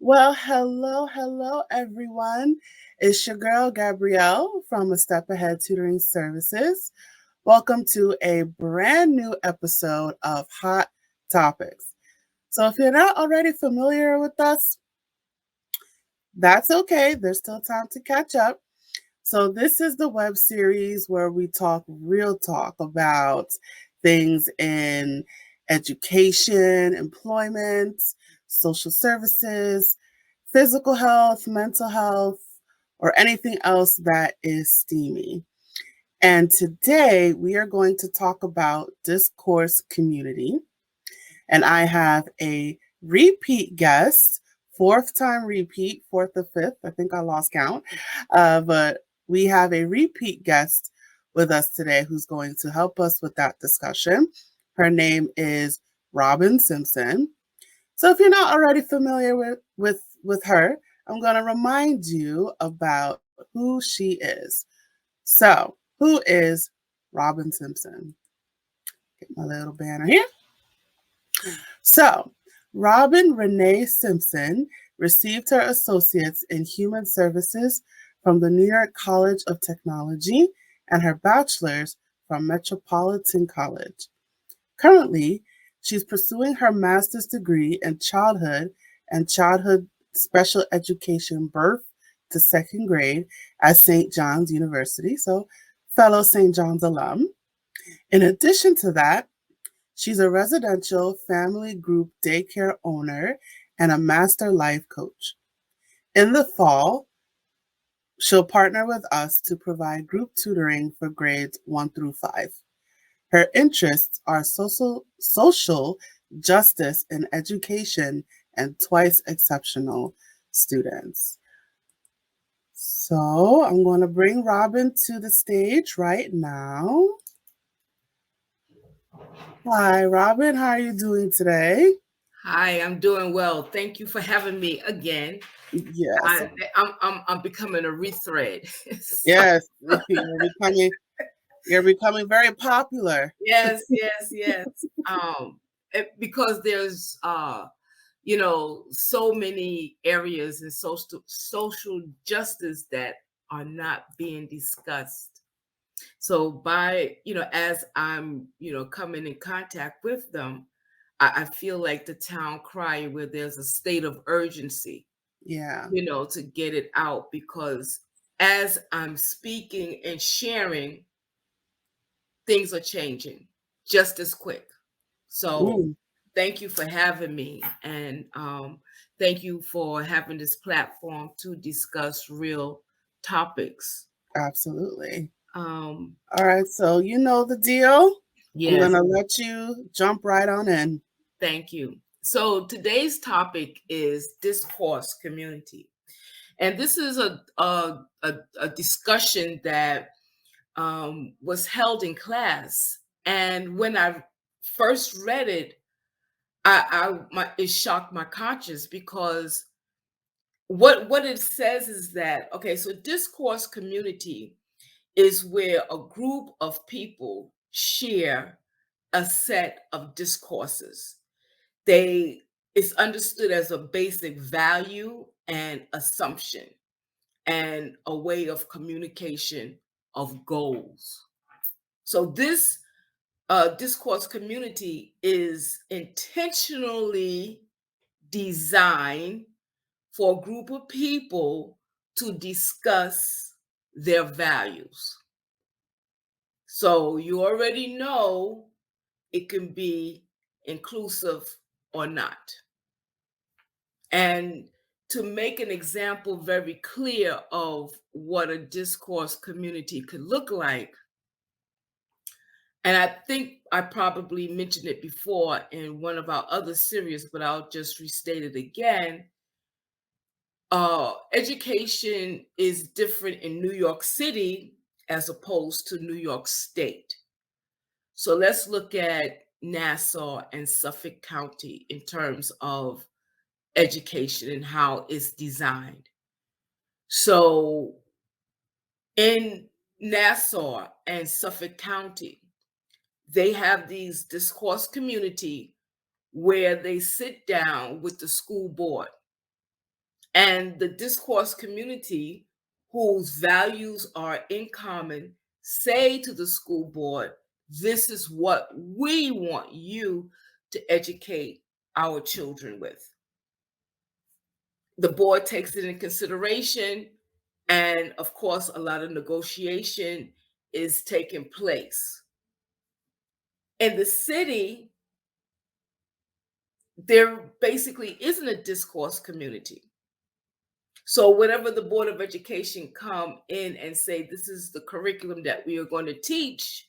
Well, hello, everyone. It's your girl, Gabrielle from A Step Ahead Tutoring Services. Welcome to a brand new episode of Hot Topics. So, if you're not already familiar with us, that's okay. There's still time to catch up. So, this is the web series where we talk real talk about things in education, employment, social services, physical health, mental health, or anything else that is steamy. And today we are going to talk about Discourse community. And I have a repeat guest, fourth time repeat, fourth or fifth. I think I lost count. But we have a repeat guest with us today who's going to help us with that discussion. Her name is Robin Simpson. So if you're not already familiar with her, I'm going to remind you about who she is. So, who is Robin Simpson? Get my little banner here. So, Robin Renee Simpson received her associates in human services from the New York College of Technology and her bachelor's from Metropolitan College. Currently, she's pursuing her master's degree in childhood and childhood special education birth to second grade at St. John's University, so fellow St. John's alum. In addition to that, she's a residential family group daycare owner and a master life coach. In the fall, she'll partner with us to provide group tutoring for grades 1 through 5. Her interests are social justice in education and twice exceptional students. So I'm going to bring Robin to the stage right now. Hi, Robin. How are you doing today? Hi, I'm doing well. Thank you for having me again. Yes. I'm becoming a rethread. Yes. You're becoming very popular. Yes. Because there's so many areas in social justice that are not being discussed. So as I'm coming in contact with them, I feel like the town crier where there's a state of urgency, Yeah, to get it out, because as I'm speaking and sharing, things are changing just as quick. So mm, thank you for having me, and thank you for having this platform to discuss real topics. absolutely. Um, All right, so you know the deal. I'm going yes, to let you jump right on in. thank you. So today's topic is discourse community. And this is a discussion that was held in class. And when I first read it, it shocked my conscience, because what it says is that, okay, so discourse community is where a group of people share a set of discourses. They It's understood as a basic value and assumption, and a way of communication of goals. So this discourse community is intentionally designed for a group of people to discuss their values. So you already know it can be inclusive or not. And to make an example very clear of what a discourse community could look like, and I think I probably mentioned it before in one of our other series, but I'll just restate it again. Education is different in New York City as opposed to New York State. So let's look at Nassau and Suffolk County in terms of education and how it's designed. So in Nassau and Suffolk County, they have these discourse community where they sit down with the school board And the discourse community, whose values are in common, say to the school board, this is what we want you to educate our children with. The board takes it in consideration, and of course, a lot of negotiation is taking place. In the city, there basically isn't a discourse community. So whenever the Board of Education come in and say, this is the curriculum that we are going to teach,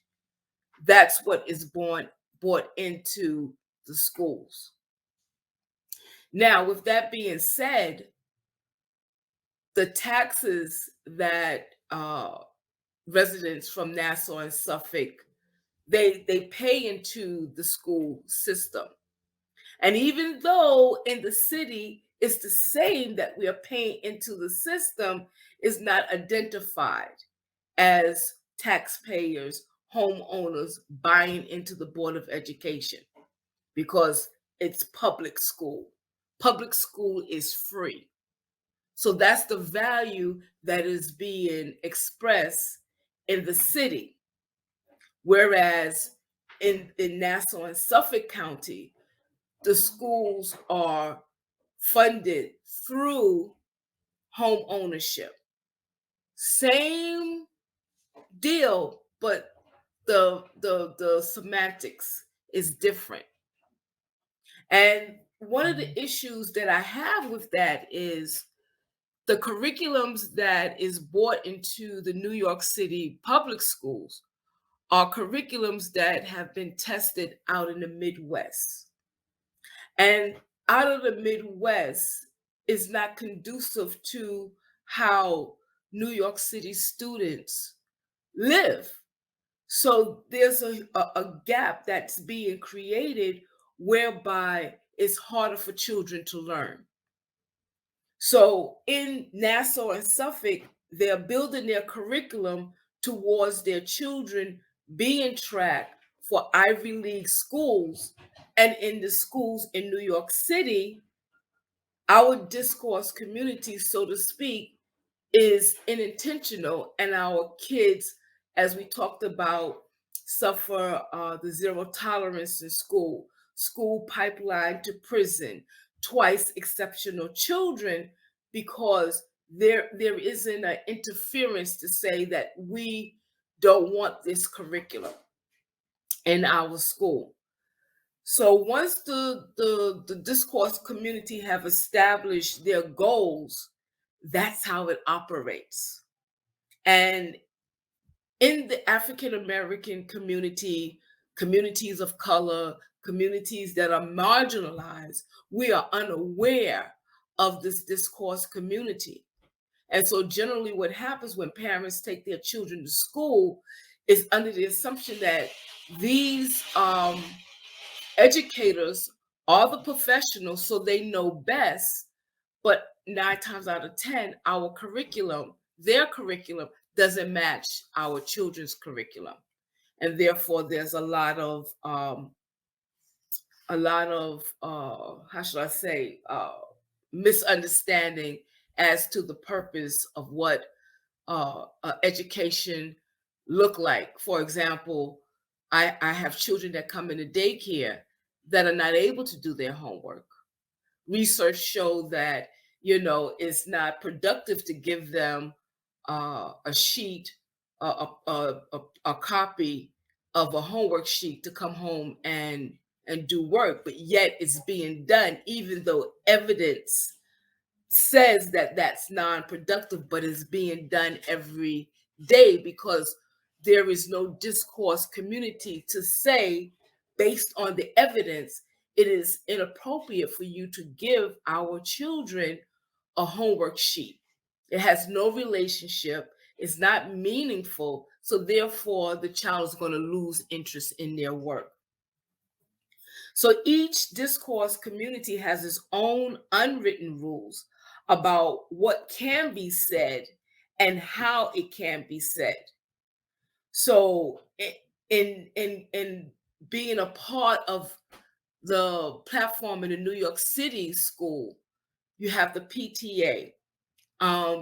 that's what is brought into the schools. Now, with that being said, the taxes that residents from Nassau and Suffolk, they pay into the school system. And even though in the city it's the same that we are paying into the system, is not identified as taxpayers, homeowners buying into the Board of Education, because it's public school. Public school is free. So that's the value that is being expressed in the city. Whereas in Nassau and Suffolk County, the schools are funded through home ownership. Same deal, but the semantics is different. And one of the issues that I have with that is the curriculums that is brought into the New York City public schools are curriculums that have been tested out in the Midwest. And out of the Midwest is not conducive to how New York City students live. So there's a gap that's being created whereby it's harder for children to learn. So in Nassau and Suffolk, they're building their curriculum towards their children being tracked for Ivy League schools. And in the schools in New York City, our discourse community, so to speak, is unintentional, and our kids, as we talked about, suffer the zero tolerance in school, school pipeline to prison, twice exceptional children, because there isn't an interference to say that we don't want this curriculum in our school. So once the discourse community have established their goals, that's how it operates. And in the African American community, communities of color, communities that are marginalized, we are unaware of this discourse community. And so generally what happens when parents take their children to school is under the assumption that these educators are the professionals, so they know best. But 9 times out of 10, our curriculum, their curriculum, doesn't match our children's curriculum. And therefore, there's a lot of how should I say, misunderstanding as to the purpose of what education look like. For example, I have children that come into daycare that are not able to do their homework. Research showed that, it's not productive to give them a sheet, a copy of a homework sheet to come home and do work, but yet it's being done, even though evidence says that that's non-productive, but it's being done every day because there is no discourse community to say, based on the evidence, it is inappropriate for you to give our children a homework sheet. It has no relationship, it's not meaningful, so therefore the child is going to lose interest in their work. So each discourse community has its own unwritten rules about what can be said and how it can be said. So in being a part of the platform in the New York City school, you have the PTA.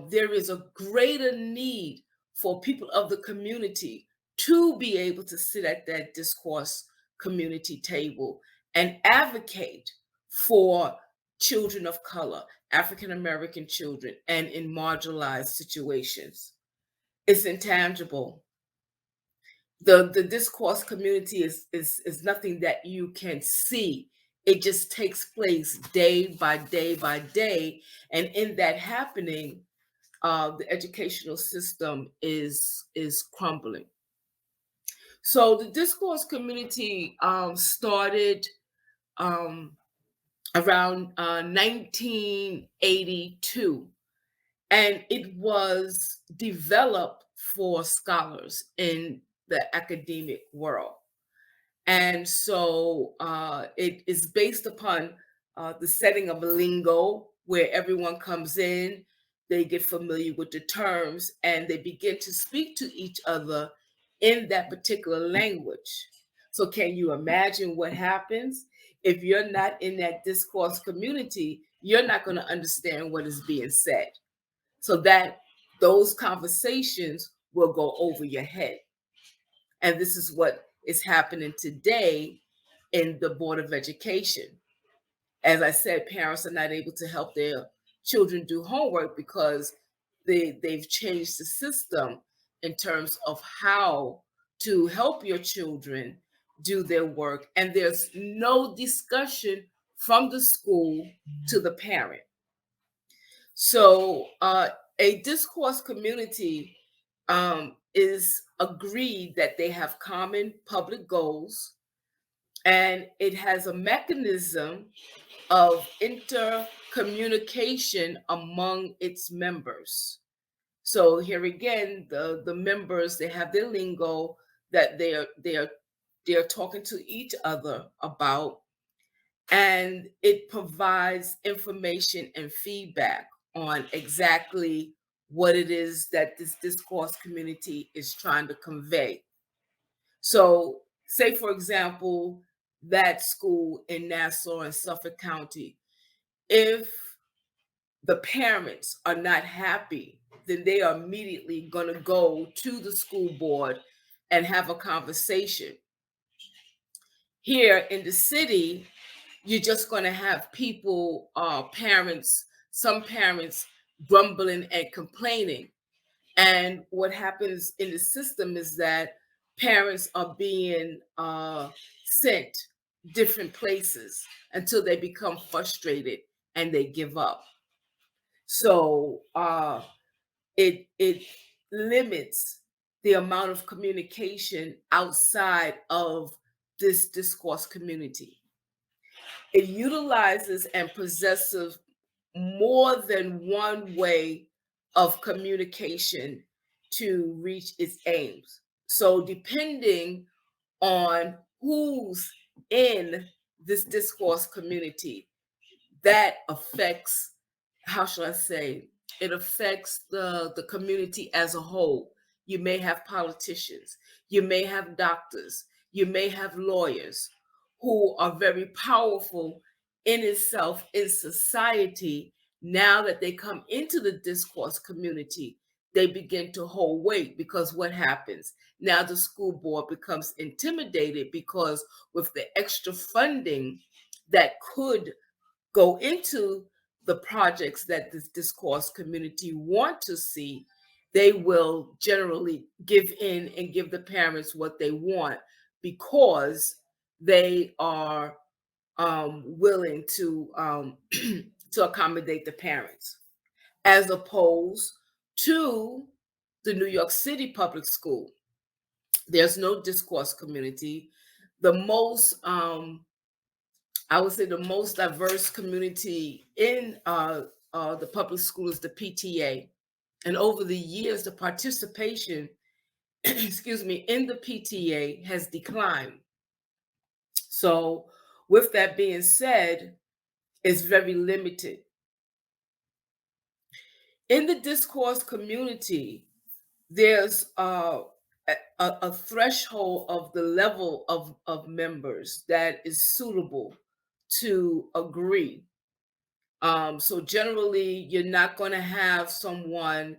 There is a greater need for people of the community to be able to sit at that discourse community table and advocate for children of color, African American children, and in marginalized situations. It's intangible. The discourse community is nothing that you can see. It just takes place day by day by day, and in that happening, the educational system is crumbling. So the discourse community started um, around 1982, and it was developed for scholars in the academic world. And so it is based upon the setting of a lingo where everyone comes in, they get familiar with the terms, and they begin to speak to each other in that particular language. So, can you imagine what happens if you're not in that discourse community? You're not going to understand what is being said. So, that those conversations will go over your head. And this is what is happening today in the Board of Education. As I said, parents are not able to help their children do homework because they've changed the system in terms of how to help your children do their work. And there's no discussion from the school to the parent. So a discourse community is agreed that they have common public goals, and it has a mechanism of intercommunication among its members. So here again, the members, they have their lingo that they're talking to each other about, and it provides information and feedback on exactly what it is that this discourse community is trying to convey. So, say for example, that school in Nassau and Suffolk County, if the parents are not happy, then they are immediately going to go to the school board and have a conversation. Here in the city, you're just going to have people, parents, some parents grumbling and complaining. And what happens in the system is that parents are being sent different places until they become frustrated and they give up. So it limits the amount of communication outside of this discourse community. It utilizes and possesses more than one way of communication to reach its aims. So, depending on who's in this discourse community, that affects, how should I say, it affects the community as a whole. You may have politicians, you may have doctors, you may have lawyers who are very powerful in itself in society. Now that they come into the discourse community, they begin to hold weight, because what happens? Now the school board becomes intimidated, because with the extra funding that could go into the projects that this discourse community want to see, they will generally give in and give the parents what they want, because they are willing to to accommodate the parents, as opposed to the New York City public school. There's no discourse community. The most I would say the most diverse community in the public school is the PTA. And over the years, the participation, excuse me, in the PTA has declined. So, with that being said, it's very limited. In the discourse community, there's a threshold of the level of members that is suitable to agree. So generally, you're not going to have someone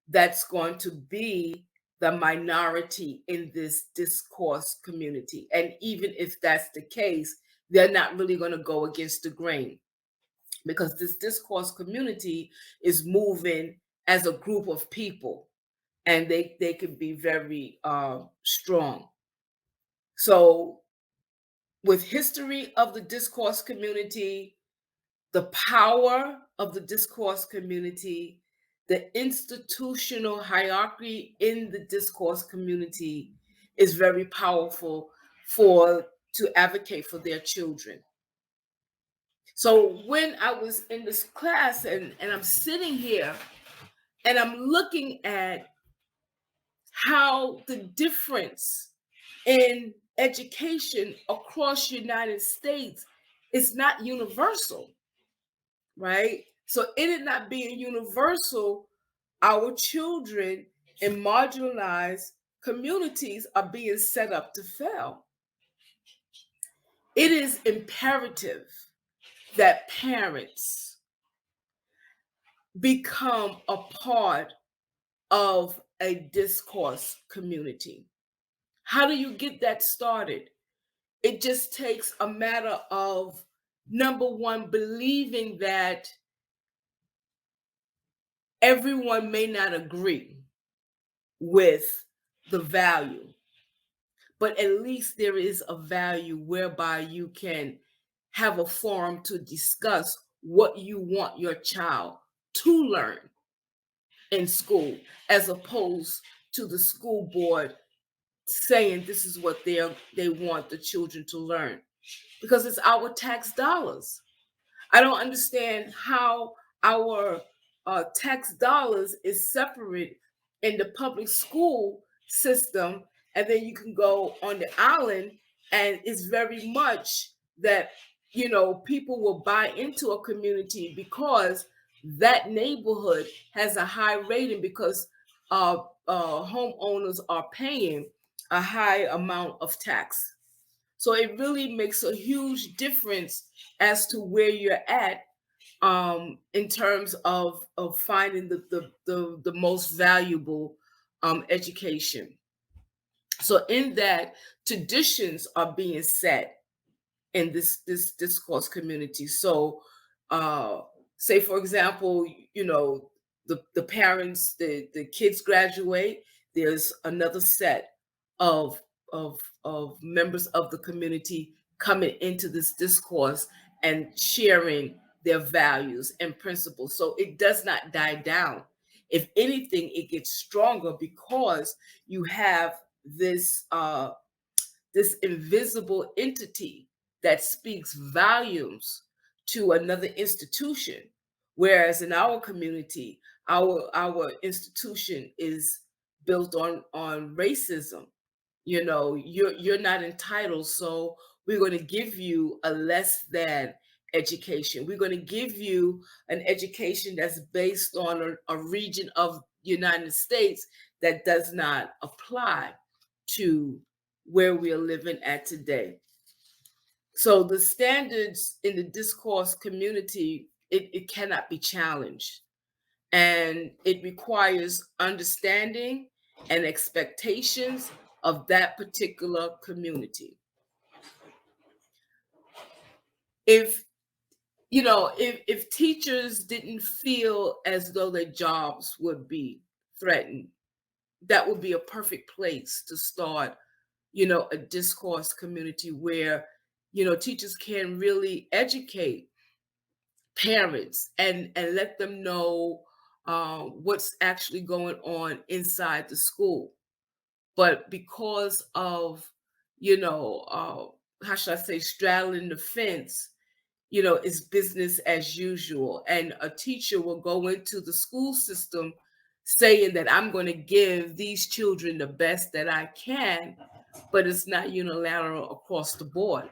that's going to be the minority in this discourse community. And even if that's the case, they're not really going to go against the grain, because this discourse community is moving as a group of people, and they can be very strong. So with history of the discourse community, the power of the discourse community, the institutional hierarchy in the discourse community is very powerful to advocate for their children. So when I was in this class and I'm sitting here and I'm looking at how the difference in education across the United States is not universal, right? So in it not being universal, our children in marginalized communities are being set up to fail. It is imperative that parents become a part of a discourse community. How do you get that started? It just takes a matter of, number one, believing that everyone may not agree with the value, but at least there is a value whereby you can have a forum to discuss what you want your child to learn in school, as opposed to the school board saying this is what they want the children to learn, because it's our tax dollars. I don't understand how our tax dollars is separate in the public school system, and then you can go on the island, and it's very much that people will buy into a community because that neighborhood has a high rating, because homeowners are paying a high amount of tax. So it really makes a huge difference as to where you're at, in terms of finding the most valuable education. So in that, traditions are being set in this discourse community. So say, for example, the parents, the kids graduate, there's another set of of members of the community coming into this discourse and sharing their values and principles. So it does not die down. If anything, it gets stronger, because you have this invisible entity that speaks volumes to another institution. Whereas in our community, our institution is built on racism. You're not entitled, so we're going to give you a less than education. We're going to give you an education that's based on a region of the United States that does not apply to where we are living at today. So the standards in the discourse community, it cannot be challenged. And it requires understanding and expectations of that particular community. If if teachers didn't feel as though their jobs would be threatened, that would be a perfect place to start a discourse community where teachers can really educate parents and let them know what's actually going on inside the school. But because of how should I say, straddling the fence, it's business as usual, and a teacher will go into the school system saying that I'm going to give these children the best that I can, but it's not unilateral across the board,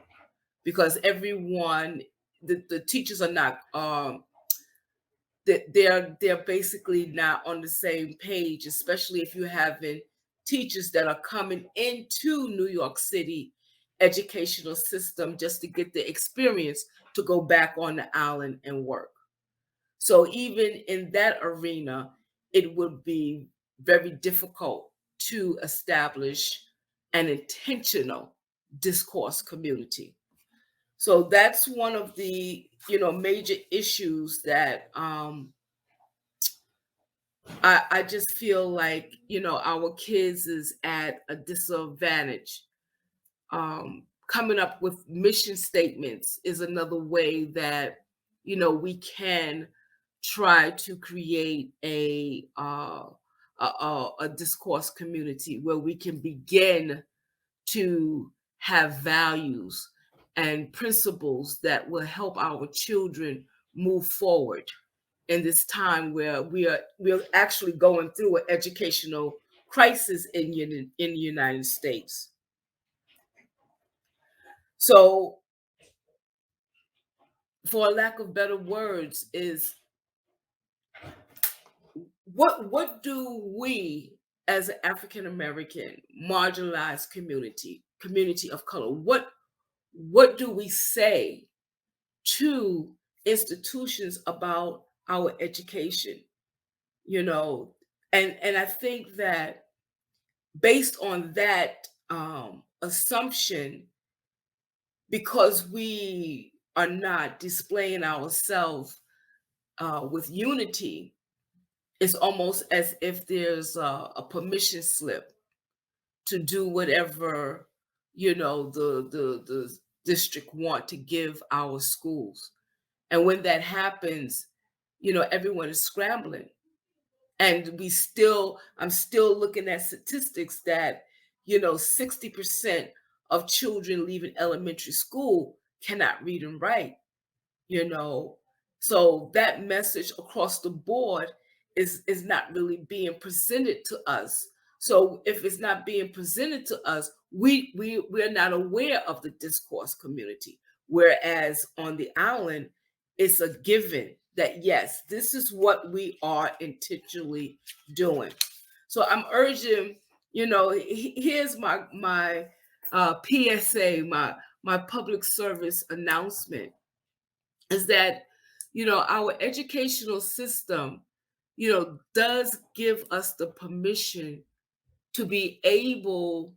because everyone, the teachers are not they're basically not on the same page, especially if you're having teachers that are coming into New York City educational system just to get the experience to go back on the island and work. So even in that arena, it would be very difficult to establish an intentional discourse community. So that's one of the major issues that I just feel like our kids is at a disadvantage. Coming up with mission statements is another way that we can try to create a discourse community where we can begin to have values and principles that will help our children move forward in this time where we're actually going through an educational crisis in the United States. So, for a lack of better words, is what do we as an African American marginalized community of color, what do we say to institutions about our education? You know, and I think that based on that assumption, because we are not displaying ourselves with unity, it's almost as if there's a permission slip to do whatever the district want to give our schools. And when that happens, everyone is scrambling. And I'm still looking at statistics that 60% of children leaving elementary school cannot read and write. you know so that message across the board is not really being presented to us. So if it's not being presented to us, we're not aware of the discourse community, whereas on the island it's a given that yes, this is what we are intentionally doing. So I'm urging, here's my PSA, my public service announcement, is that our educational system does give us the permission to be able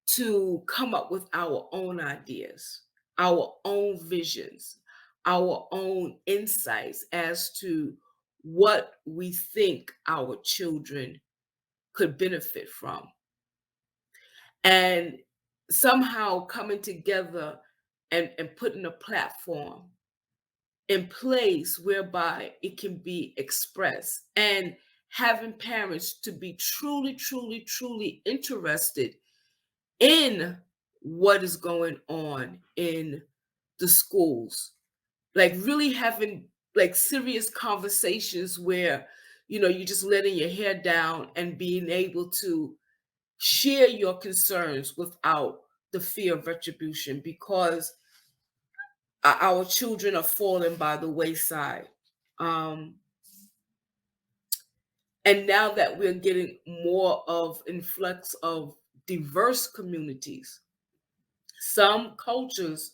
to come up with our own ideas, our own visions, our own insights as to what we think our children could benefit from, and somehow coming together and putting a platform in place whereby it can be expressed, and having parents to be truly, truly, truly interested in what is going on in the schools. Like really having like serious conversations where, you're just letting your hair down and being able to share your concerns without the fear of retribution, because our children are falling by the wayside. Um, and now that we're getting more of influx of diverse communities, some cultures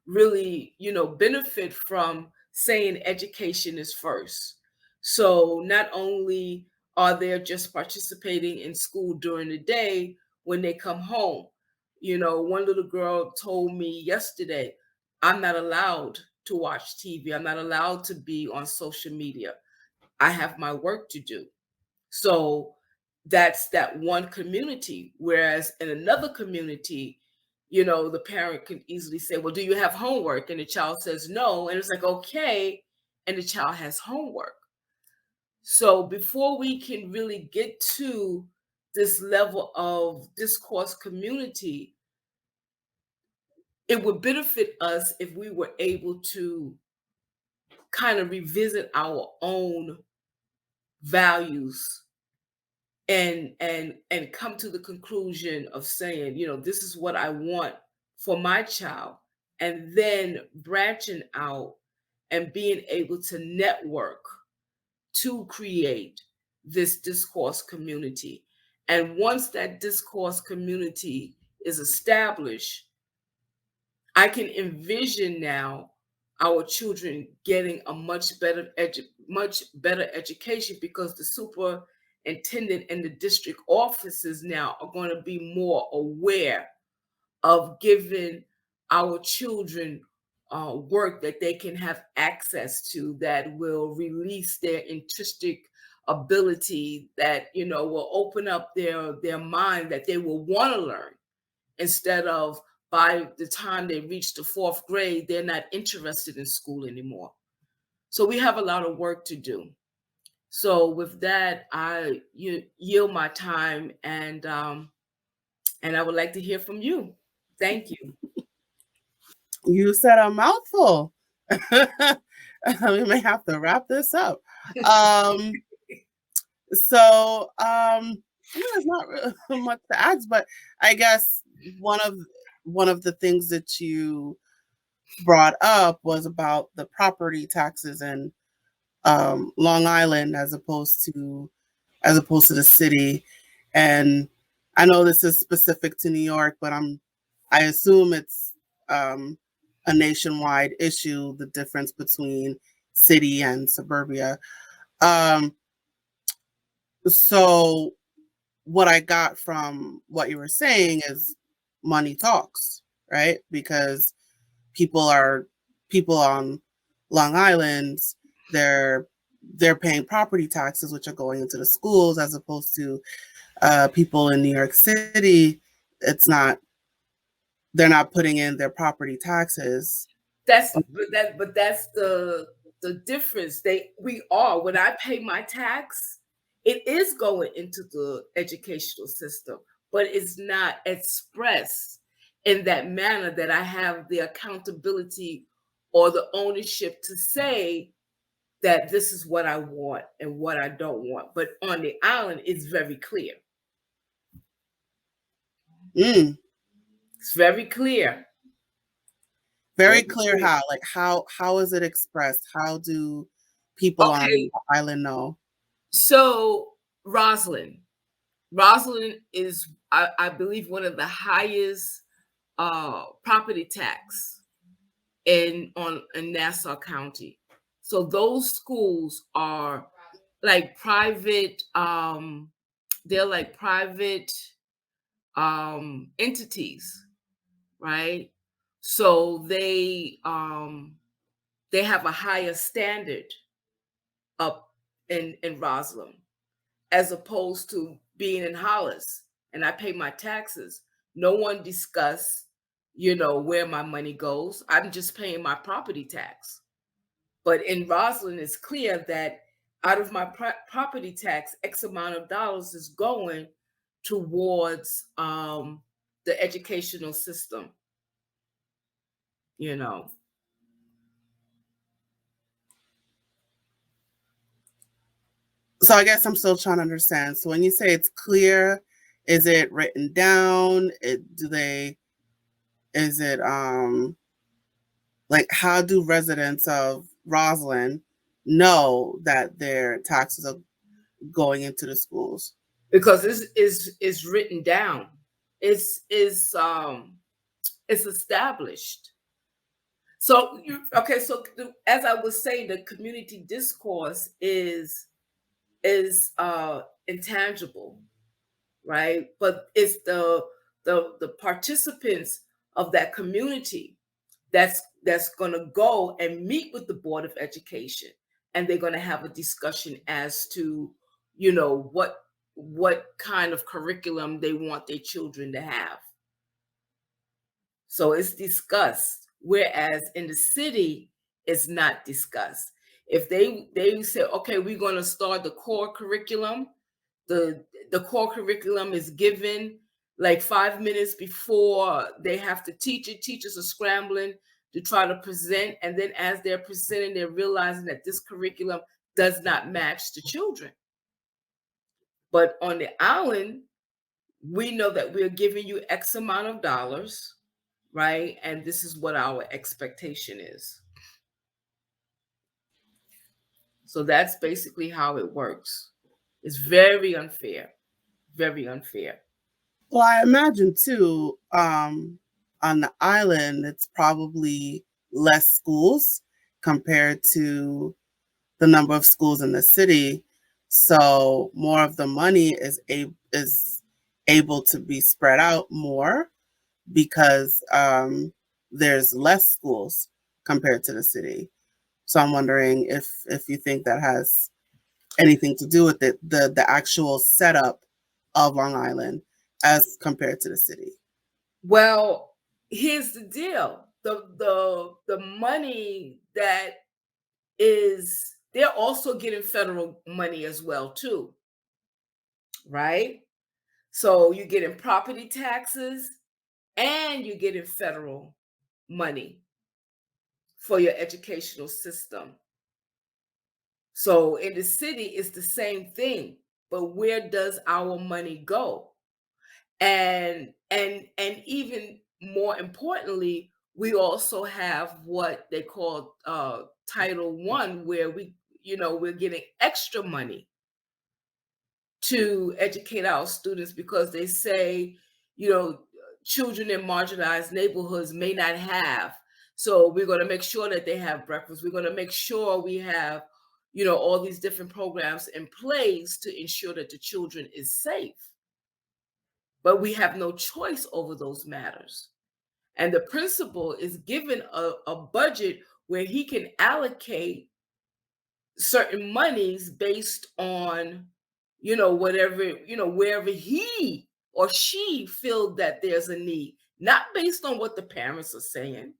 really, benefit from saying education is first. So not only are they just participating in school during the day, when they come home, one little girl told me yesterday, I'm not allowed to watch TV. I'm not allowed to be on social media. I have my work to do. So that's that one community. Whereas in another community, the parent can easily say, well, do you have homework? And the child says no. And it's like, okay. And the child has homework. So before we can really get to this level of discourse community, it would benefit us if we were able to kind of revisit our own values and come to the conclusion of saying, this is what I want for my child, and then branching out and being able to network to create this discourse community. And once that discourse community is established, I can envision now our children getting a much better much better education, because the superintendent and the district offices now are going to be more aware of giving our children work that they can have access to, that will release their intrinsic ability, that will open up their mind, that they will want to learn, instead of by the time they reach the fourth grade they're not interested in school anymore. So we have a lot of work to do. So with that, I yield my time, and I would like to hear from you. Thank you. You said a mouthful. We may have to wrap this up. So there's not really much to add, but I guess one of the things that you brought up was about the property taxes in Long Island as opposed to the city. And I know this is specific to New York, but I assume it's a nationwide issue, the difference between city and suburbia. So what I got from what you were saying is money talks, right? Because people on Long Island, they're paying property taxes, which are going into the schools, as opposed to people in New York City. They're not putting in their property taxes. That's the difference. When I pay my tax, it is going into the educational system, but it's not expressed in that manner that I have the accountability or the ownership to say that this is what I want and what I don't want. But on the island, it's very clear. It's very clear. Very clear how? Like how is it expressed? How do people on the island know? So Roslyn is, I believe, one of the highest property tax in Nassau County. So those schools are like private, they're like private entities, right? So they have a higher standard up in Roslyn, as opposed to being in Hollis, and I pay my taxes. No one discuss, where my money goes. I'm just paying my property tax. But in Roslyn, it's clear that out of my property tax, X amount of dollars is going towards the educational system. So I guess I'm still trying to understand. So when you say it's clear, is it written down? Like, how do residents of Roslyn know that their taxes are going into the schools? Because this is written down. It's established. So so as I was saying, the community discourse is intangible, right? But it's the participants of that community that's going to go and meet with the Board of Education, and they're going to have a discussion as to what kind of curriculum they want their children to have. So it's discussed, whereas in the city it's not discussed. If they say, okay, we're going to start the core curriculum, the core curriculum is given like 5 minutes before they have to teach it. Teachers are scrambling to try to present, and then as they're presenting, they're realizing that this curriculum does not match the children. But on the island, we know that we're giving you X amount of dollars, right? And this is what our expectation is. So that's basically how it works. It's very unfair, very unfair. Well, I imagine too, on the island, it's probably less schools compared to the number of schools in the city, so more of the money is able to be spread out more because there's less schools compared to the city. So I'm wondering if you think that has anything to do with it, the actual setup of Long Island as compared to the city. Well, here's the deal. The money that is, they're also getting federal money as well too, right? So you're getting property taxes and you're getting federal money for your educational system. So in the city, it's the same thing, but where does our money go? And even more importantly, we also have what they call Title One, where we're getting extra money to educate our students because they say, you know, children in marginalized neighborhoods may not have. So we're going to make sure that they have breakfast. We're going to make sure we have, all these different programs in place to ensure that the children is safe. But we have no choice over those matters. And the principal is given a budget where he can allocate certain monies based on, whatever, wherever he or she feel that there's a need, not based on what the parents are saying,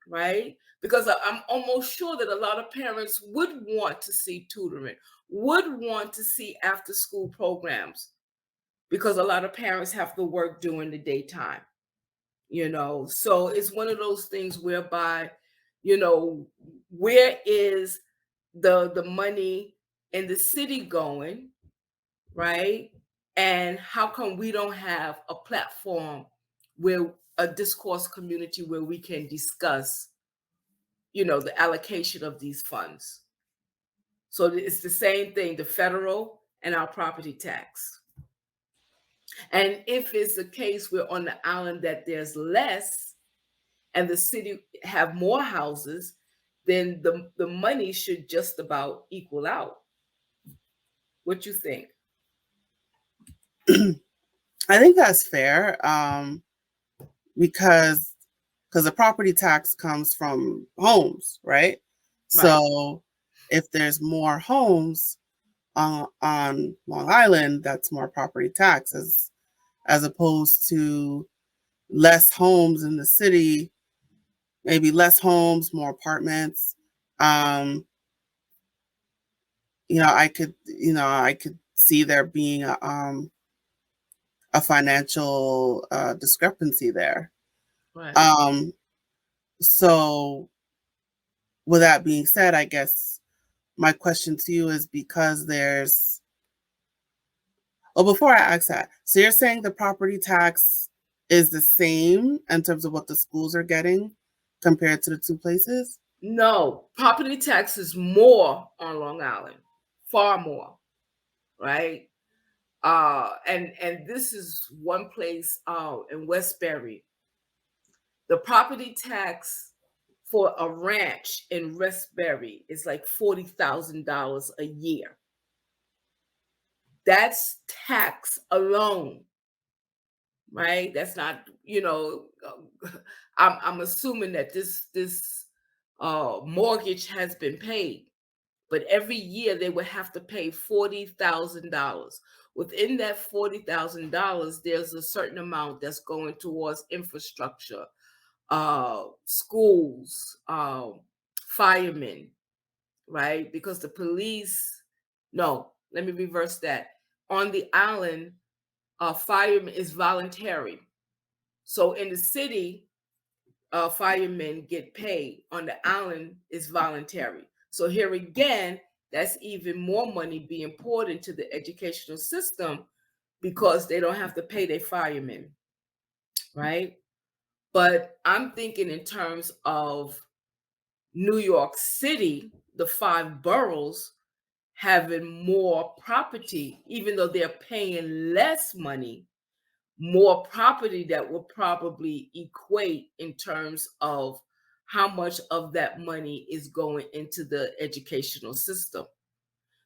right? Because I'm almost sure that a lot of parents would want to see tutoring, would want to see after school programs, because a lot of parents have to work during the daytime, so it's one of those things whereby, where is the money in the city going, right? And how come we don't have a platform where a discourse community where we can discuss, the allocation of these funds? So it's the same thing, the federal and our property tax. And if it's the case where on the island that there's less and the city have more houses, then the money should just about equal out. What you think? I think that's fair, because the property tax comes from homes, right? Right. So if there's more homes on Long Island, that's more property taxes, as opposed to less homes in the city, maybe less homes, more apartments. I could see there being a financial discrepancy there. Right. So with that being said, I guess my question to you is, because before I ask that, so you're saying the property tax is the same in terms of what the schools are getting compared to the two places? No, property tax is more on Long Island, far more, right? And this is one place in Westbury. The property tax for a ranch in Westbury is like $40,000 a year. That's tax alone, right? That's not, I'm assuming that this mortgage has been paid, but every year they would have to pay $40,000. Within that $40,000, there's a certain amount that's going towards infrastructure, schools, firemen, right? Because the police, no, let me reverse that. On the island, firemen is voluntary. So in the city, firemen get paid. On the island, it's voluntary. So here again, that's even more money being poured into the educational system because they don't have to pay their firemen, right? But I'm thinking in terms of New York City, the 5 boroughs having more property, even though they're paying less money, more property that will probably equate in terms of how much of that money is going into the educational system.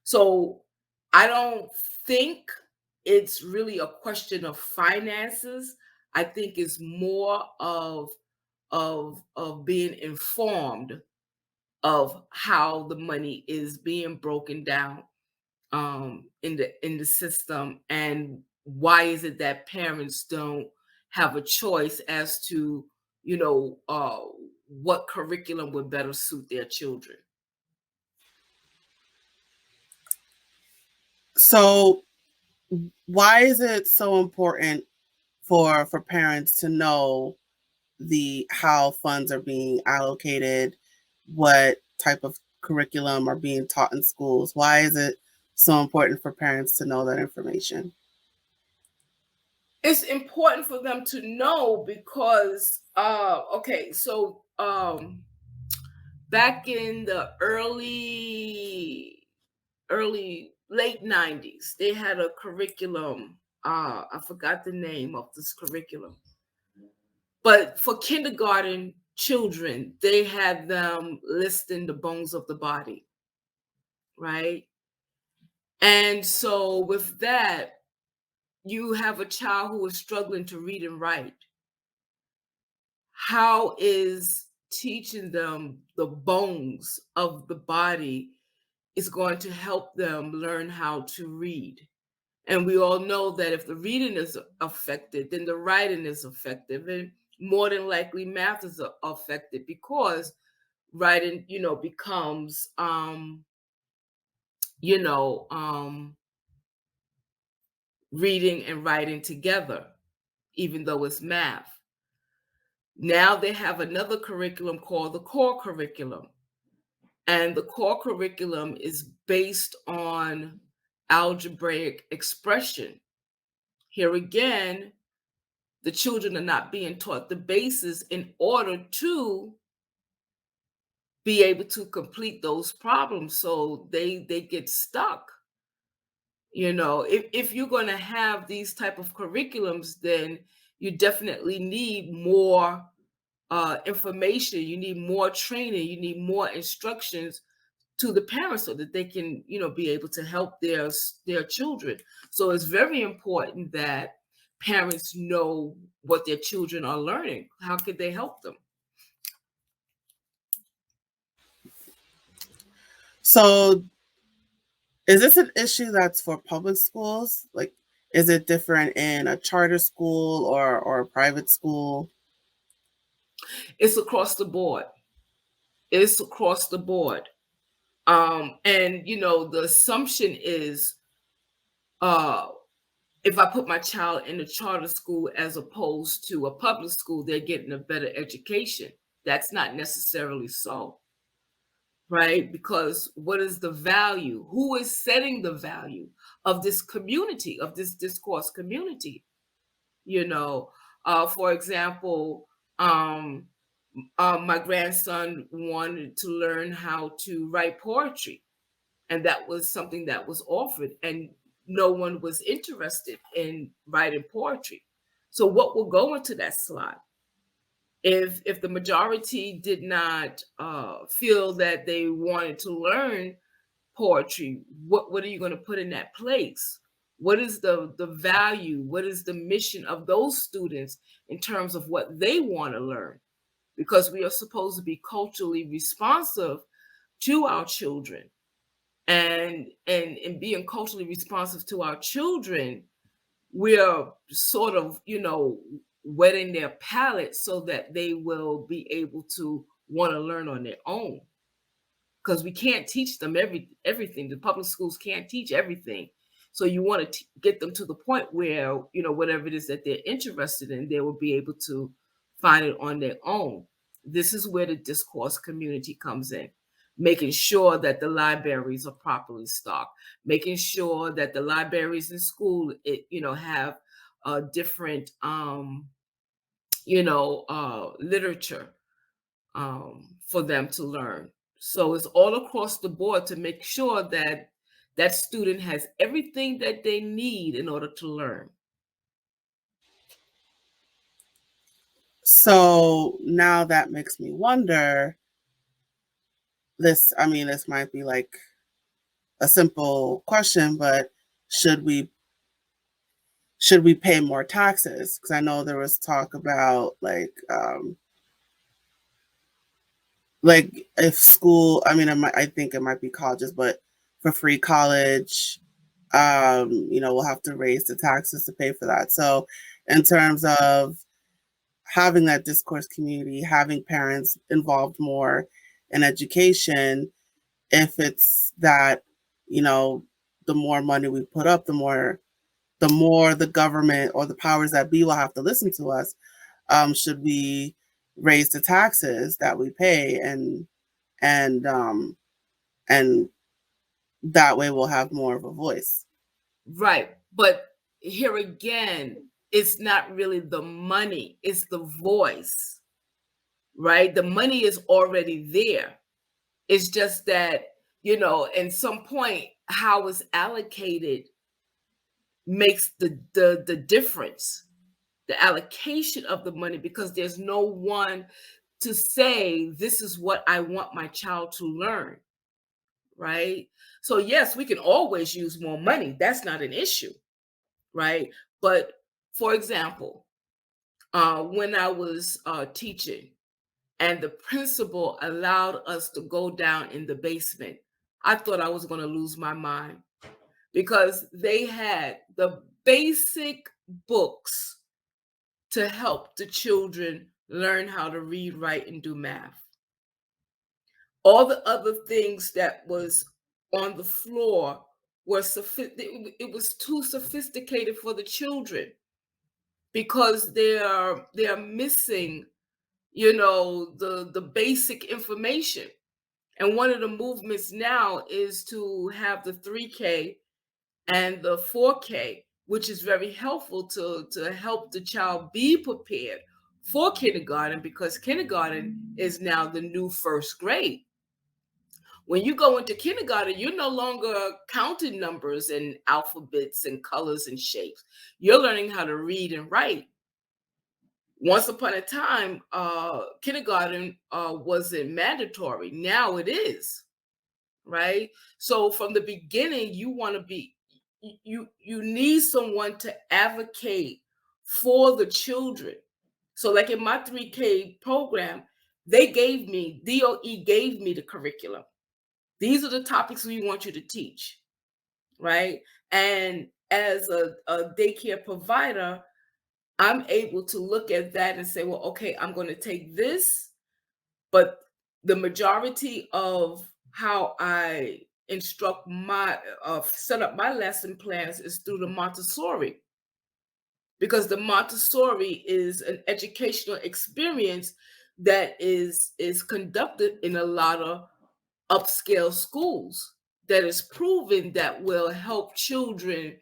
So I don't think it's really a question of finances. I think it's more of being informed of how the money is being broken down in the system, and why is it that parents don't have a choice as to what curriculum would better suit their children. So why is it so important for parents to know the how funds are being allocated, what type of curriculum are being taught in schools? Why is it so important for parents to know that information? It's important for them to know because okay, so back in the early late 90s, they had a curriculum. I forgot the name of this curriculum, but for kindergarten children, they had them listing the bones of the body, right? And so with that, you have a child who is struggling to read and write. How is teaching them the bones of the body is going to help them learn how to read? And we all know that if the reading is affected, then the writing is affected, and more than likely math is affected, because writing, becomes, you know, um, reading and writing together, even though it's math. Now they have another curriculum called the core curriculum. And the core curriculum is based on algebraic expression. Here again, the children are not being taught the basis in order to be able to complete those problems. So they get stuck. If you're going to have these type of curriculums, then you definitely need more information. You need more training. You need more instructions to the parents so that they can, be able to help their children. So it's very important that parents know what their children are learning. How could they help them? So is this an issue that's for public schools? Like, is it different in a charter school or a private school? It's across the board. It's across the board. And the assumption is, uh, if I put my child in a charter school as opposed to a public school, they're getting a better education. That's not necessarily so, right? Because what is the value? Who is setting the value of this community, of this discourse community? For example, my grandson wanted to learn how to write poetry, and that was something that was offered, and no one was interested in writing poetry. So what will go into that slot? If the majority did not feel that they wanted to learn poetry, what are you going to put in that place? What is the value? What is the mission of those students in terms of what they want to learn? Because we are supposed to be culturally responsive to our children, and in being culturally responsive to our children, we're sort of, wetting their palate so that they will be able to want to learn on their own, because we can't teach them everything. The public schools can't teach everything. So you want to get them to the point where, whatever it is that they're interested in, they will be able to find it on their own. This is where the discourse community comes in, making sure that the libraries are properly stocked, making sure that the libraries in school, have different, literature for them to learn. So it's all across the board to make sure that that student has everything that they need in order to learn. So now that makes me wonder, this might be like a simple question, but should we pay more taxes? Because I know there was talk about like if school, I think it might be colleges, but for free college, we'll have to raise the taxes to pay for that. So in terms of having that discourse community, having parents involved more in education, if it's that, the more money we put up, the more the government or the powers that be will have to listen to us. Should we raise the taxes that we pay, and and that way we'll have more of a voice? Right. But here again, it's not really the money, it's the voice, right? The money is already there. It's just that, at some point, how it's allocated makes the difference, the allocation of the money, because there's no one to say, this is what I want my child to learn, right? So yes, we can always use more money. That's not an issue, right? But for example, when I was teaching and the principal allowed us to go down in the basement, I thought I was going to lose my mind, because they had the basic books to help the children learn how to read, write, and do math. All the other things that was on the floor were it was too sophisticated for the children, because they are missing, the basic information. And one of the movements now is to have the 3K and the 4K, which is very helpful to help the child be prepared for kindergarten, because kindergarten is now the new first grade. When you go into kindergarten, you're no longer counting numbers and alphabets and colors and shapes. You're learning how to read and write. Once upon a time, kindergarten wasn't mandatory. Now it is, right? So from the beginning, you want to be, you need someone to advocate for the children. So like in my 3K program, DOE gave me the curriculum. These are the topics we want you to teach, right? And as a daycare provider, I'm able to look at that and say, well, okay, I'm going to take this, but the majority of how I instruct my set up my lesson plans is through the Montessori, because the Montessori is an educational experience that is conducted in a lot of upscale schools, that is proven that will help children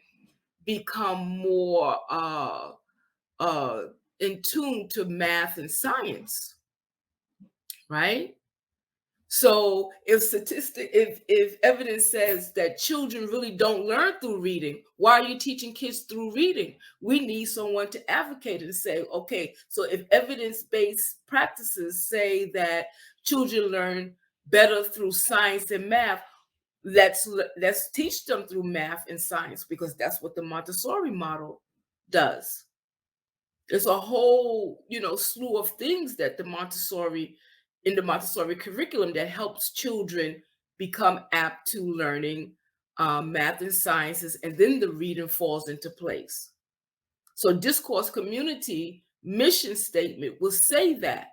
become more uh, in tune to math and science, right? So if evidence says that children really don't learn through reading, why are you teaching kids through reading? We need someone to advocate and say, okay, so if evidence-based practices say that children learn better through science and math, let's teach them through math and science, because that's what the Montessori model does. There's a whole, slew of things that in the Montessori curriculum that helps children become apt to learning math and sciences, and then the reading falls into place. So Discourse community mission statement will say that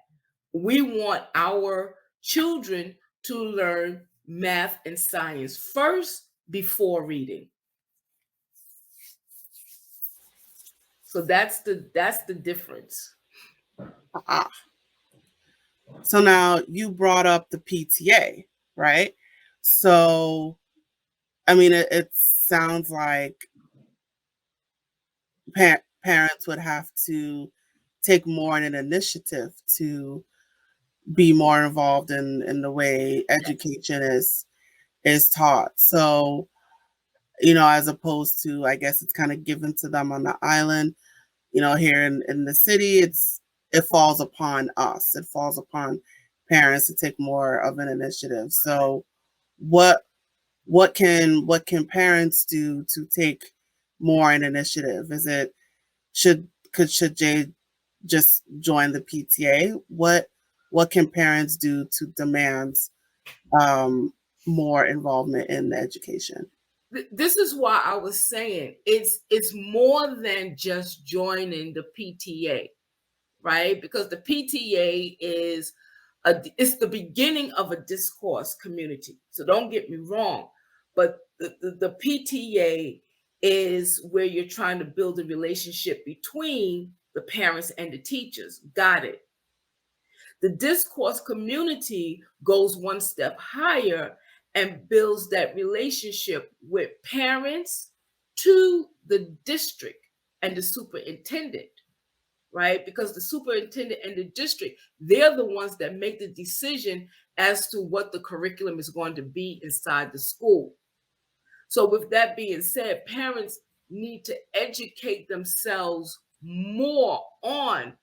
we want our children to learn math and science first before reading. So that's the difference. Ah. So now you brought up the PTA, right? So, it sounds like parents would have to take more in an initiative to be more involved in the way education is taught. So, as opposed to, I guess it's kind of given to them on the island. Here in the city, it falls upon us. It falls upon parents to take more of an initiative. So what can parents do to take more an initiative? Is it should Jay just join the PTA? What can parents do to demand more involvement in the education? This is why I was saying it's more than just joining the PTA, right? Because the PTA it's the beginning of a discourse community. So don't get me wrong, but the PTA is where you're trying to build a relationship between the parents and the teachers. Got it. The discourse community goes one step higher and builds that relationship with parents to the district and the superintendent, right? Because the superintendent and the district, they're the ones that make the decision as to what the curriculum is going to be inside the school. So with that being said, parents need to educate themselves more on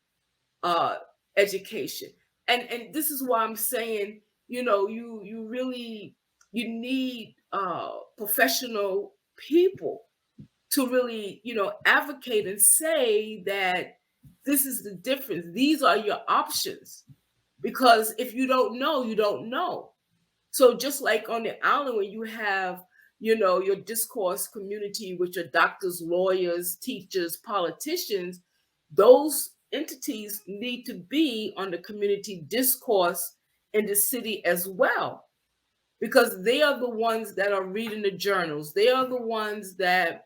education. And this is why I'm saying, you really you need professional people to really, advocate and say that this is the difference. These are your options. Because if you don't know, you don't know. So just like on the island when you have, your discourse community, which are doctors, lawyers, teachers, politicians, those entities need to be on the community discourse in the city as well, because they are the ones that are reading the journals. They are the ones that,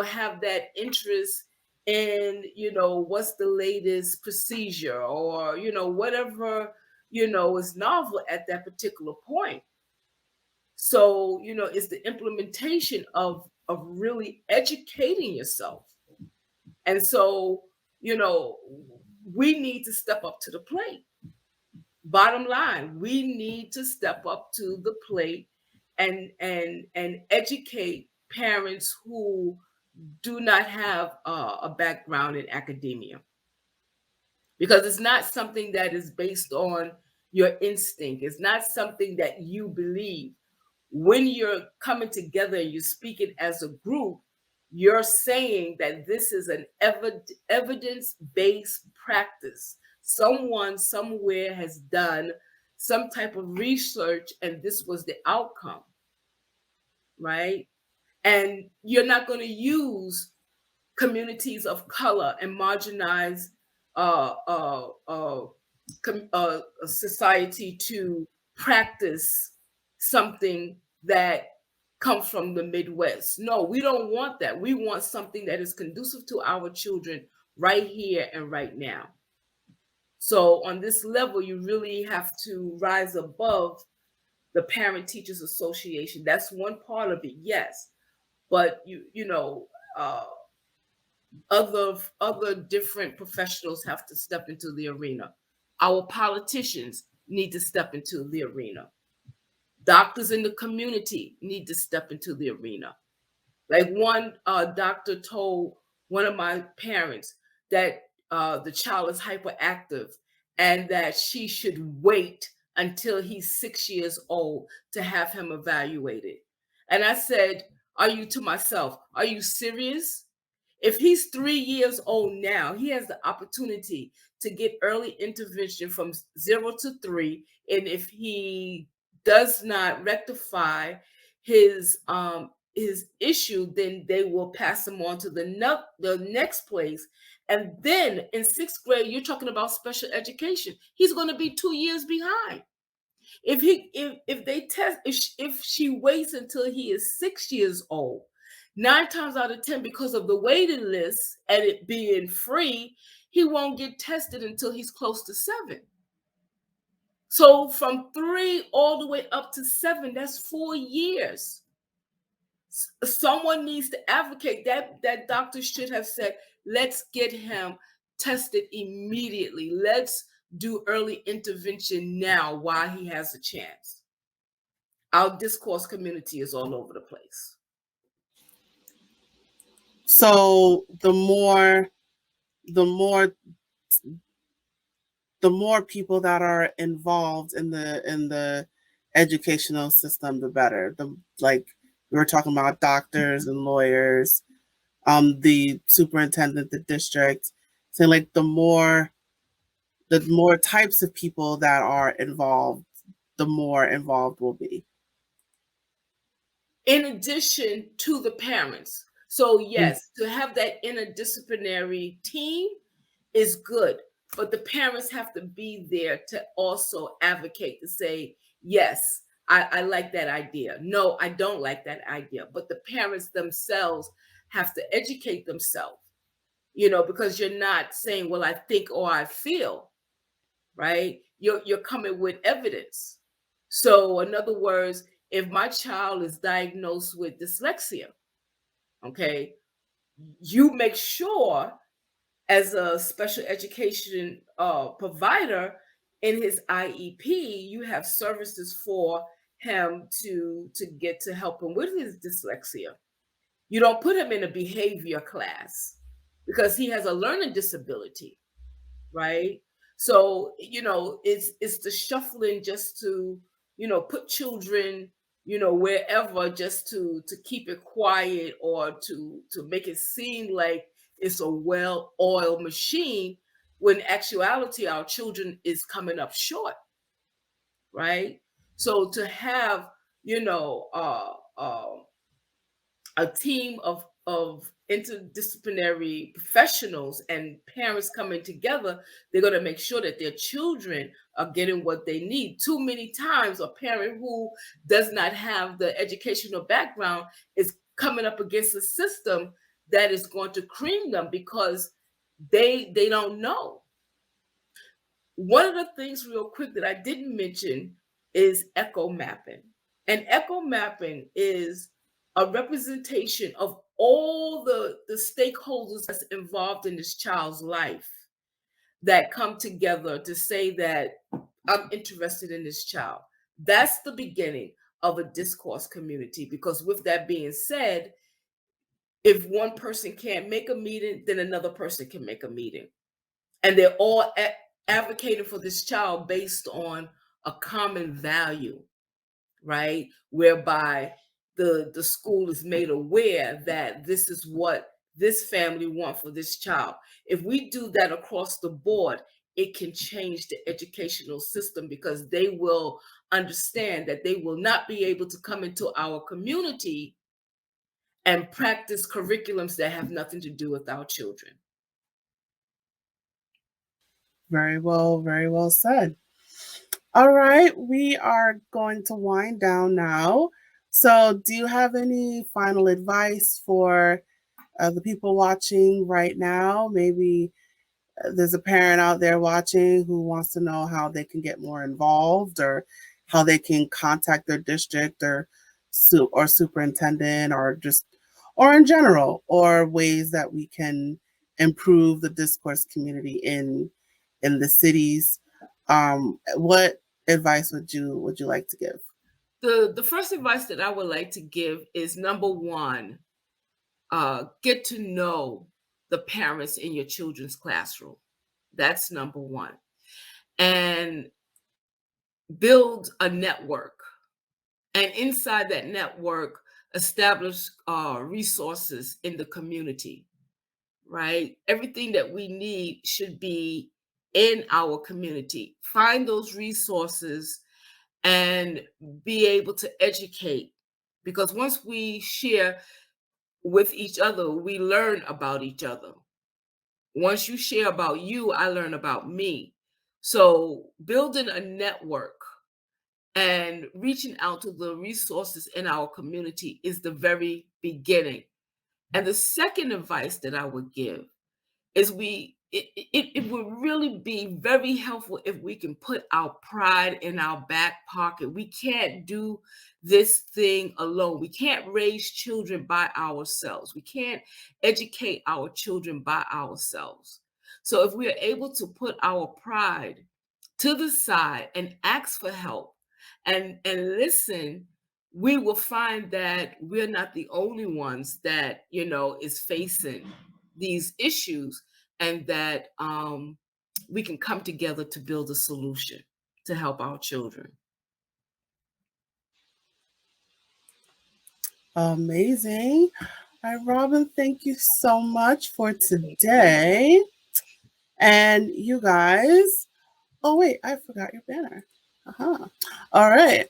have that interest in, what's the latest procedure, or, whatever, is novel at that particular point. So, it's the implementation of really educating yourself. And so, you know, we need to step up to the plate. Bottom line, we need to step up to the plate and educate parents who do not have a background in academia, because it's not something that is based on your instinct. It's not something that you believe. When you're coming together and you're speaking as a group, you're saying that this is an evidence-based practice. Someone somewhere has done some type of research and this was the outcome, right? And you're not going to use communities of color and marginalized society to practice something that comes from the Midwest. No, we don't want that. We want something that is conducive to our children right here and right now. So on this level, you really have to rise above the Parent Teachers Association. That's one part of it, yes. But other different professionals have to step into the arena. Our politicians need to step into the arena. Doctors in the community need to step into the arena. Like one doctor told one of my parents that the child is hyperactive and that she should wait until he's 6 years old to have him evaluated. And I said, to myself, are you serious? If he's 3 years old now, he has the opportunity to get early intervention from 0 to 3. And if he does not rectify his issue, then they will pass him on to the next place. And then in 6th grade, you're talking about special education. He's going to be 2 years behind. If she waits until he is 6 years old, 9 times out of 10, because of the waiting list and it being free, he won't get tested until he's close to 7. So from 3 all the way up to 7, that's 4 years. Someone needs to advocate. That doctor should have said, let's get him tested immediately. Let's do early intervention now while he has a chance. Our discourse community is all over the place. So the more the more people that are involved in the educational system, the better. The like we were talking about doctors and lawyers, the superintendent, the district. So like the more types of people that are involved, the more involved will be. In addition to the parents. So Mm. yes, to have that interdisciplinary team is good, but the parents have to be there to also advocate, to say, yes, I like that idea. No, I don't like that idea. But the parents themselves have to educate themselves, because you're not saying, well, I think or I feel, right? You're coming with evidence. So in other words, if my child is diagnosed with dyslexia, okay, you make sure as a special education provider in his IEP, you have services for him to get to help him with his dyslexia. You don't put him in a behavior class because he has a learning disability, right? So, it's the shuffling just to, put children, wherever, just to keep it quiet, or to make it seem like it's a well-oiled machine, when in actuality our children is coming up short, right? So to have, you know, a team of interdisciplinary professionals and parents coming together, they're going to make sure that their children are getting what they need. Too many times a parent who does not have the educational background is coming up against a system that is going to cream them because they don't know. One of the things real quick that I didn't mention is echo mapping. And echo mapping is a representation of all the stakeholders that's involved in this child's life that come together to say that I'm interested in this child. That's the beginning of a discourse community, because with that being said, if one person can't make a meeting, then another person can make a meeting. And they're all advocating for this child based on a common value, right? Whereby the school is made aware that this is what this family want for this child. If we do that across the board, it can change the educational system, because they will understand that they will not be able to come into our community and practice curriculums that have nothing to do with our children. Very well said. All right, we are going to wind down now. So, do you have any final advice for the people watching right now? Maybe there's a parent out there watching who wants to know how they can get more involved, or how they can contact their district or superintendent, or just or in general, or ways that we can improve the discourse community in the cities. What advice would you like to give? The first advice that I would like to give is, number one, get to know the parents in your children's classroom. That's number one. And build a network. And inside that network, establish resources in the community, right? Everything that we need should be in our community. Find those resources and be able to educate. Because once we share with each other, we learn about each other. Once you share about you, I learn about me. So building a network and reaching out to the resources in our community is the very beginning. And the second advice that I would give is it would really be very helpful if we can put our pride in our back pocket. We can't do this thing alone. We can't raise children by ourselves. We can't educate our children by ourselves. So if we are able to put our pride to the side and ask for help and listen, we will find that we're not the only ones that is facing these issues, and that we can come together to build a solution to help our children. Amazing. All right, Robin, thank you so much for today. And you guys, oh wait, I forgot your banner. All right.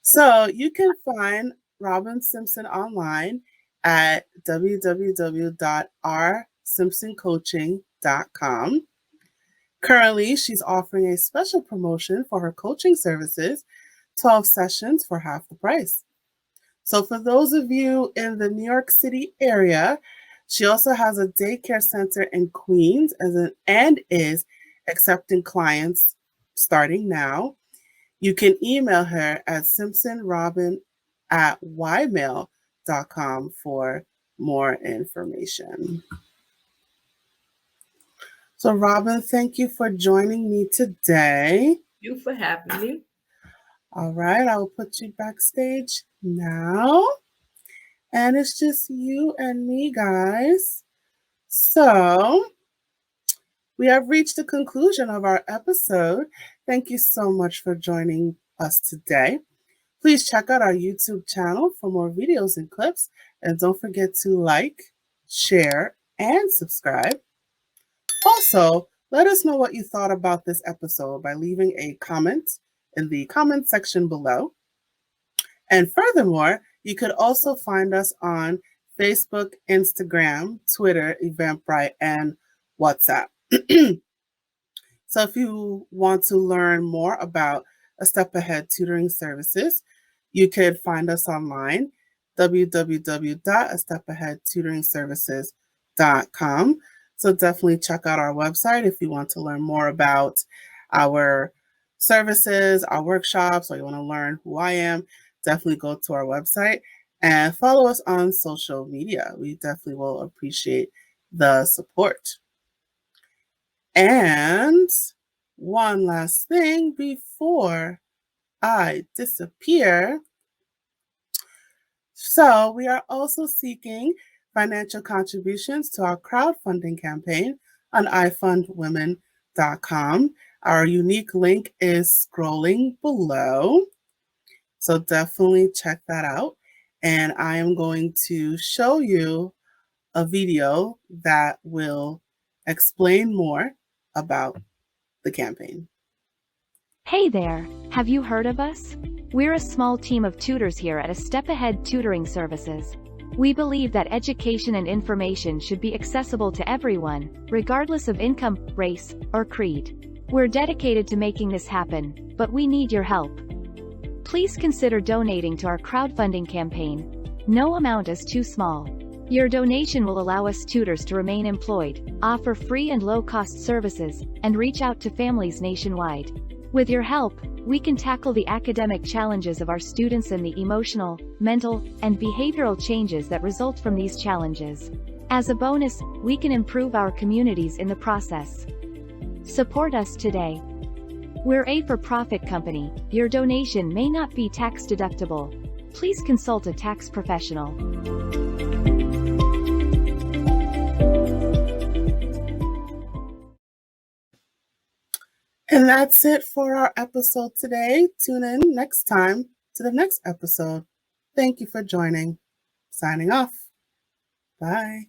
So you can find Robin Simpson online at www.rsimpsoncoaching.com. Currently, she's offering a special promotion for her coaching services, 12 sessions for half the price. So for those of you in the New York City area, she also has a daycare center in Queens and is accepting clients starting now. You can email her at simpsonrobin@ymail.com for more information. So Robin, thank you for joining me today. Thank you for having me. All right, I will put you backstage now. And it's just you and me, guys. So we have reached the conclusion of our episode. Thank you so much for joining us today. Please check out our YouTube channel for more videos and clips. And don't forget to like, share, and subscribe. Also, let us know what you thought about this episode by leaving a comment in the comment section below. And furthermore, you could also find us on Facebook, Instagram, Twitter, Eventbrite, and WhatsApp. So if you want to learn more about A Step Ahead Tutoring Services, you could find us online, www.astepaheadtutoringservices.com. So definitely check out our website if you want to learn more about our services, our workshops, or you want to learn who I am. Definitely go to our website and follow us on social media. We definitely will appreciate the support. And one last thing before I disappear. So we are also seeking financial contributions to our crowdfunding campaign on ifundwomen.com. Our unique link is scrolling below. So definitely check that out. And I am going to show you a video that will explain more about the campaign. Hey there, have you heard of us? We're a small team of tutors here at A Step Ahead Tutoring Services. We believe that education and information should be accessible to everyone, regardless of income, race, or creed. We're dedicated to making this happen, but we need your help. Please consider donating to our crowdfunding campaign. No amount is too small. Your donation will allow us tutors to remain employed, offer free and low-cost services, and reach out to families nationwide. With your help, we can tackle the academic challenges of our students and the emotional, mental, and behavioral changes that result from these challenges. As a bonus, we can improve our communities in the process. Support us today. We're a for-profit company. Your donation may not be tax deductible. Please consult a tax professional. And that's it for our episode today. Tune in next time to the next episode. Thank you for joining. Signing off. Bye.